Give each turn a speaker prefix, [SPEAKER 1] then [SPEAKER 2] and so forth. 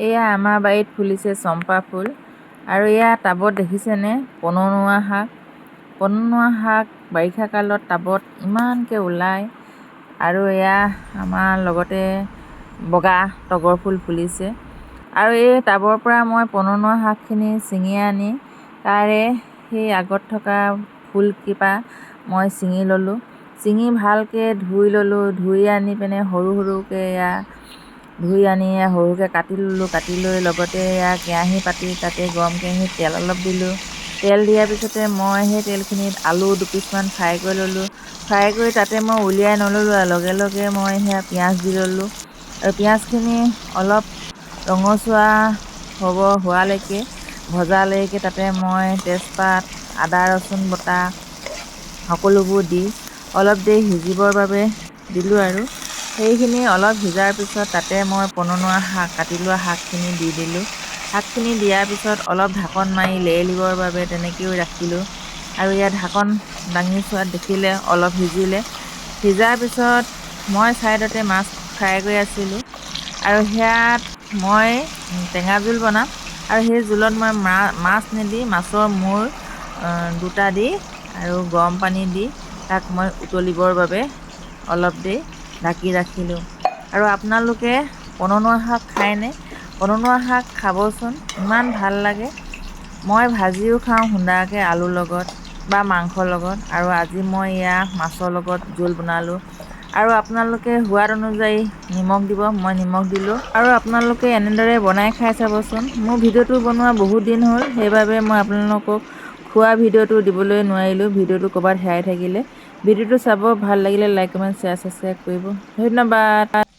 [SPEAKER 1] এয়া আমাৰ বাৰীত ফুলিছে চম্পা ফুল আৰু এয়া টাবত দেখিছেনে পনৌনোৱা শাক। পনৌনোৱা শাক বাৰিষা কালত টাবত ইমানকৈ ওলায় আৰু এয়া আমাৰ লগতে বগা তগৰ ফুল ফুলিছে আৰু এই টাবৰ পৰা মই পনৌনোৱা শাকখিনি ছিঙি আনি তাৰে সেই আগত থকা ফুলকেইপা মই ছিঙি ল'লোঁ। ছিঙি ভালকৈ ধুই ল'লোঁ, ধুই আনি পিনে সৰু সৰুকৈ এয়া ধুই আনি সৰু সৰুকৈ কাটি ল'লোঁ। কাটি লৈ লগতে এয়া কেৰাহী পাতি তাতে গৰম কেৰাহীত তেল অলপ দিলোঁ। তেল দিয়াৰ পিছতে মই সেই তেলখিনিত আলু দুপিচমান ফ্ৰাই কৰি ল'লোঁ। ফ্ৰাই কৰি তাতে মই উলিয়াই নল'লোঁ আৰু লগে লগে মই সেয়া পিঁয়াজ দি ল'লোঁ আৰু পিঁয়াজখিনি অলপ ৰঙচুৱা হোৱালৈকে ভজালৈকে তাতে মই তেজপাত, আদা ৰচুন বটা সকলোবোৰ দি অলপ দেৰি সিজিবৰ বাবে দিলোঁ আৰু সেইখিনি অলপ সিজাৰ পিছত তাতে মই পনৌনোৱা শাক কাটি লোৱা শাকখিনি দি দিলোঁ। শাকখিনি দিয়াৰ পিছত অলপ ঢাকন মাৰি লেৰেলিবৰ বাবে তেনেকৈও ৰাখিলোঁ আৰু ইয়াত ঢাকন দাঙি চোৱাত দেখিলে অলপ সিজিলে। সিজাৰ পিছত মই ছাইডতে মাছ ফ্ৰাই কৰি আছিলোঁ আৰু সেয়াত মই টেঙা জোল বনাম আৰু সেই জোলত মই মাছ নিদি মাছৰ মূৰ দুটা দি আৰু গৰম পানী দি তাক মই উতলিবৰ বাবে অলপ দেৰি ঢাকি ৰাখিলোঁ। আৰু আপোনালোকে পনৌনোৱা শাক খায়নে? পনৌনোৱা শাক খাবচোন, ইমান ভাল লাগে। মই ভাজিও খাওঁ সুন্দাকৈ আলুৰ লগত বা মাংসৰ লগত আৰু আজি মই এয়া মাছৰ লগত জোল বনালোঁ আৰু আপোনালোকে সোৱাদ অনুযায়ী নিমখ দিব, মই নিমখ দিলোঁ আৰু আপোনালোকে এনেদৰে বনাই খাই চাবচোন। মোৰ ভিডিঅ'টো বনোৱা বহুত দিন হ'ল, সেইবাবে মই আপোনালোকক খোৱা ভিডিঅ'টো দিবলৈ নোৱাৰিলোঁ। ভিডিঅ'টো ক'ৰবাত হেৰাই থাকিলে। ভিডিঅ'টো চাব, ভাল লাগিলে লাইক কমেণ্ট শ্বেয়াৰ ছাবস্ক্ৰাইব কৰিব। ধন্যবাদ।